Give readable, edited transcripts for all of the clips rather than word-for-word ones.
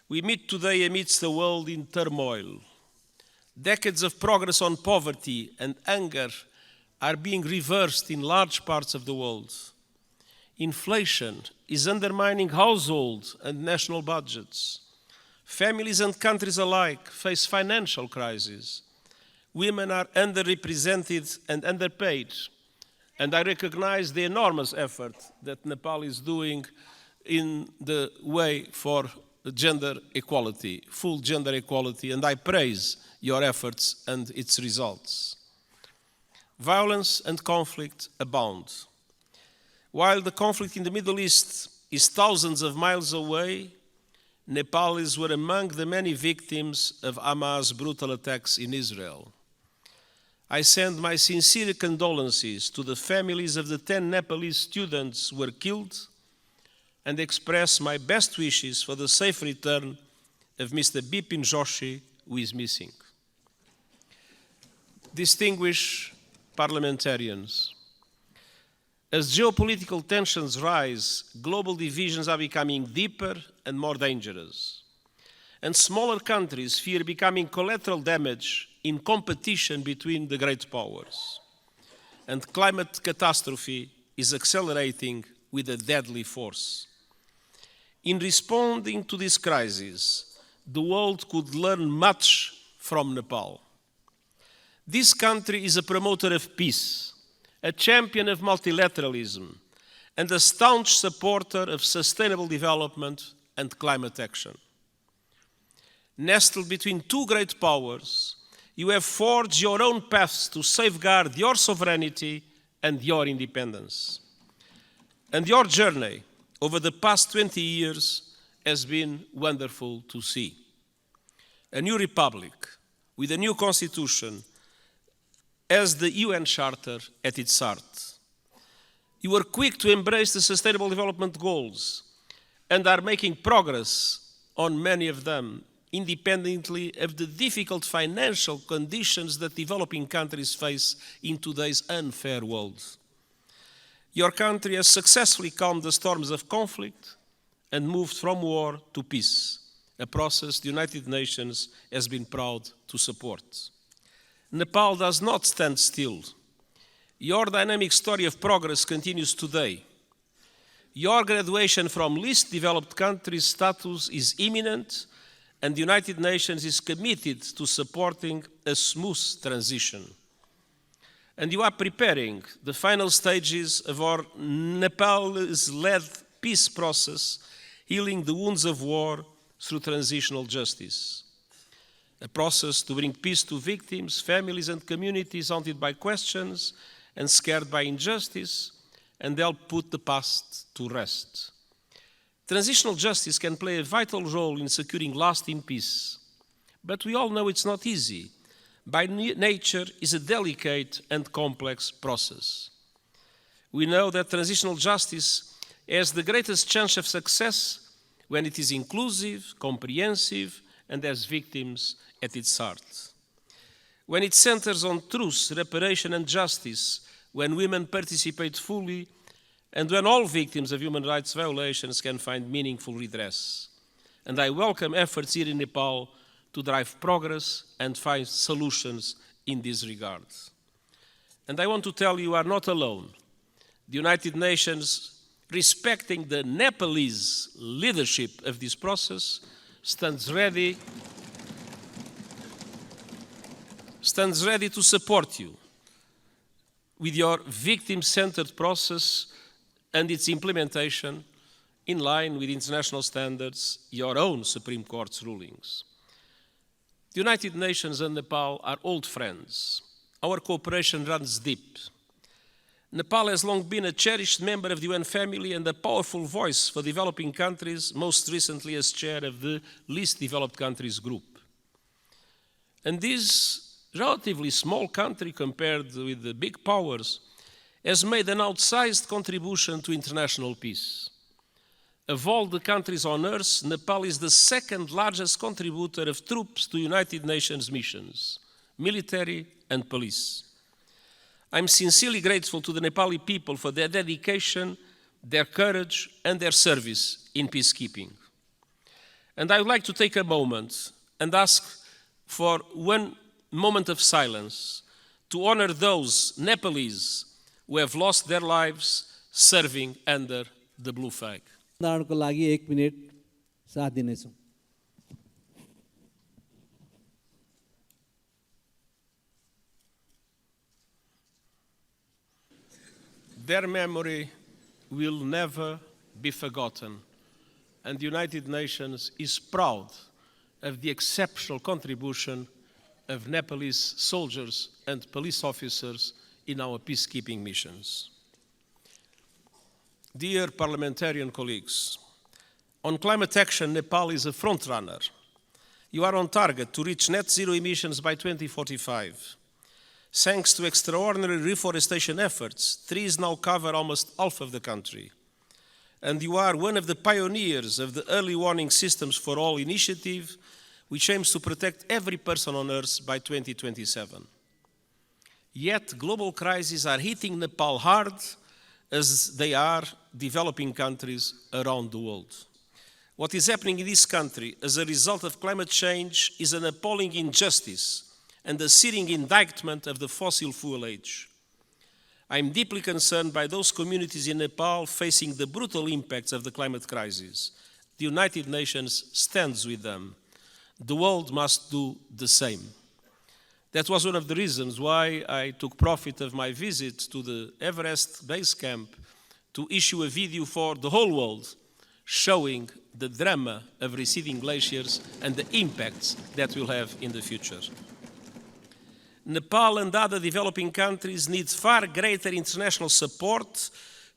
We meet today amidst a world in turmoil. Decades of progress on poverty and hunger are being reversed in large parts of the world. Inflation is undermining household and national budgets. Families and countries alike face financial crises. Women are underrepresented and underpaid. And I recognize the enormous effort that Nepal is doing in the way for gender equality, full gender equality, and I praise your efforts and its results. Violence and conflict abound. While the conflict in the Middle East is thousands of miles away, Nepalis were among the many victims of Hamas' brutal attacks in Israel. I send my sincere condolences to the families of the 10 Nepalese students who were killed and express my best wishes for the safe return of Mr. Bipin Joshi, who is missing. Distinguished parliamentarians, as geopolitical tensions rise, global divisions are becoming deeper and more dangerous. And smaller countries fear becoming collateral damage in competition between the great powers. And climate catastrophe is accelerating with a deadly force. In responding to this crisis, the world could learn much from Nepal. This country is a promoter of peace, a champion of multilateralism, and a staunch supporter of sustainable development and climate action. Nestled between two great powers, you have forged your own paths to safeguard your sovereignty and your independence. And your journey over the past 20 years has been wonderful to see. A new republic with a new constitution has the UN Charter at its heart. You were quick to embrace the Sustainable Development Goals and are making progress on many of them, independently of the difficult financial conditions that developing countries face in today's unfair world. Your country has successfully calmed the storms of conflict and moved from war to peace, a process the United Nations has been proud to support. Nepal does not stand still. Your dynamic story of progress continues today. Your graduation from least developed countries status is imminent, and the United Nations is committed to supporting a smooth transition. And you are preparing the final stages of our Nepal's-led peace process, healing the wounds of war through transitional justice. A process to bring peace to victims, families and communities haunted by questions and scared by injustice, and help put the past to rest. Transitional justice can play a vital role in securing lasting peace, but we all know it's not easy. By nature, it's a delicate and complex process. We know that transitional justice has the greatest chance of success when it is inclusive, comprehensive, and has victims at its heart. When it centers on truth, reparation, and justice, when women participate fully, and when all victims of human rights violations can find meaningful redress. And I welcome efforts here in Nepal to drive progress and find solutions in this regard. And I want to tell you are not alone. The United Nations, respecting the Nepalese leadership of this process, stands ready to support you with your victim-centered process and its implementation in line with international standards, your own Supreme Court's rulings. The United Nations and Nepal are old friends. Our cooperation runs deep. Nepal has long been a cherished member of the UN family and a powerful voice for developing countries, most recently as chair of the Least Developed Countries Group. And this relatively small country compared with the big powers has made an outsized contribution to international peace. Of all the countries on earth, Nepal is the second largest contributor of troops to United Nations missions, military and police. I'm sincerely grateful to the Nepali people for their dedication, their courage, and their service in peacekeeping. And I would like to take a moment and ask for one moment of silence to honor those Nepalese who have lost their lives serving under the blue flag. उदाहरणको लागि 1 minute साथ दिनेछौँ। Their memory will never be forgotten, and the United Nations is proud of the exceptional contribution of Nepalese soldiers and police officers in our peacekeeping missions. Dear parliamentarian colleagues, on climate action, Nepal is a frontrunner. You are on target to reach net zero emissions by 2045. Thanks to extraordinary reforestation efforts, trees now cover almost half of the country. And you are one of the pioneers of the Early Warning Systems for All initiative, which aims to protect every person on Earth by 2027. Yet global crises are hitting Nepal hard, as they are developing countries around the world. What is happening in this country as a result of climate change is an appalling injustice and a searing indictment of the fossil fuel age. I am deeply concerned by those communities in Nepal facing the brutal impacts of the climate crisis. The United Nations stands with them. The world must do the same. That was one of the reasons why I took profit of my visit to the Everest base camp to issue a video for the whole world showing the drama of receding glaciers and the impacts that will have in the future. Nepal and other developing countries need far greater international support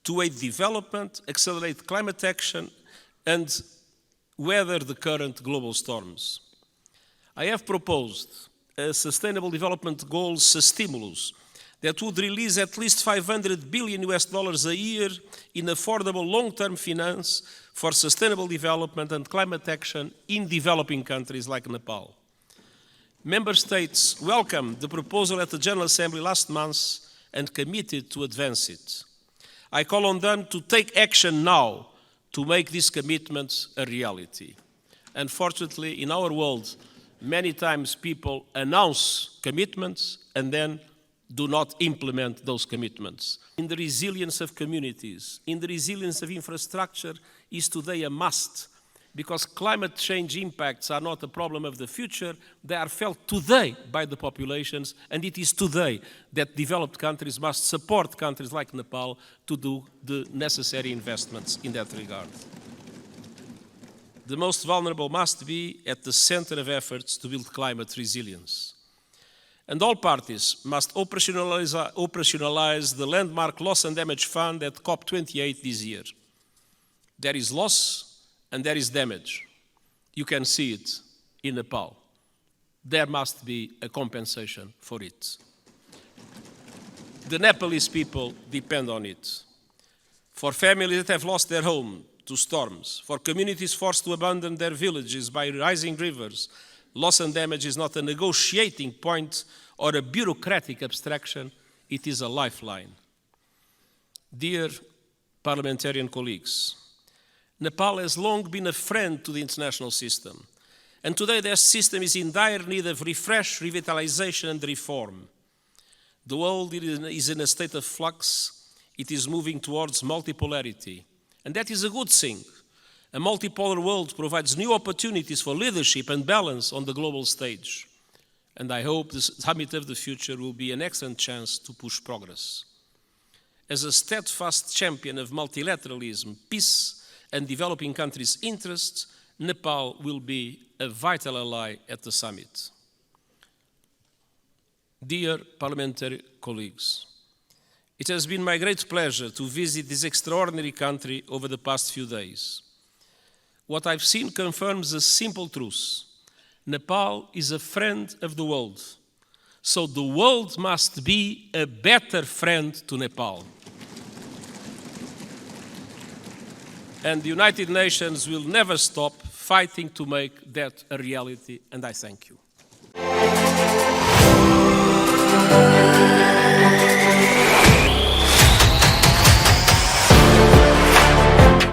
to aid development, accelerate climate action, and weather the current global storms. I have proposed a Sustainable Development Goals stimulus that would release at least $500 billion a year in affordable long-term finance for sustainable development and climate action in developing countries like Nepal. Member States welcomed the proposal at the General Assembly last month and committed to advance it. I call on them to take action now to make these commitments a reality. Unfortunately, in our world, many times people announce commitments and then do not implement those commitments. In the resilience of communities, in the resilience of infrastructure is today a must, because climate change impacts are not a problem of the future, they are felt today by the populations, and it is today that developed countries must support countries like Nepal to do the necessary investments in that regard. The most vulnerable must be at the center of efforts to build climate resilience. And all parties must operationalize the landmark loss and damage fund at COP28 this year. There is loss and there is damage. You can see it in Nepal. There must be a compensation for it. The Nepalese people depend on it. For families that have lost their home to storms, for communities forced to abandon their villages by rising rivers, loss and damage is not a negotiating point or a bureaucratic abstraction, it is a lifeline. Dear parliamentarian colleagues, Nepal has long been a friend to the international system, and today their system is in dire need of refresh, revitalization, and reform. The world is in a state of flux. It is moving towards multipolarity, and that is a good thing. A multipolar world provides new opportunities for leadership and balance on the global stage, and I hope the Summit of the Future will be an excellent chance to push progress. As a steadfast champion of multilateralism, peace, and developing countries' interests, Nepal will be a vital ally at the summit. Dear parliamentary colleagues, it has been my great pleasure to visit this extraordinary country over the past few days. What I've seen confirms a simple truth. Nepal is a friend of the world, so the world must be a better friend to Nepal. And the United Nations will never stop fighting to make that a reality, and I thank you.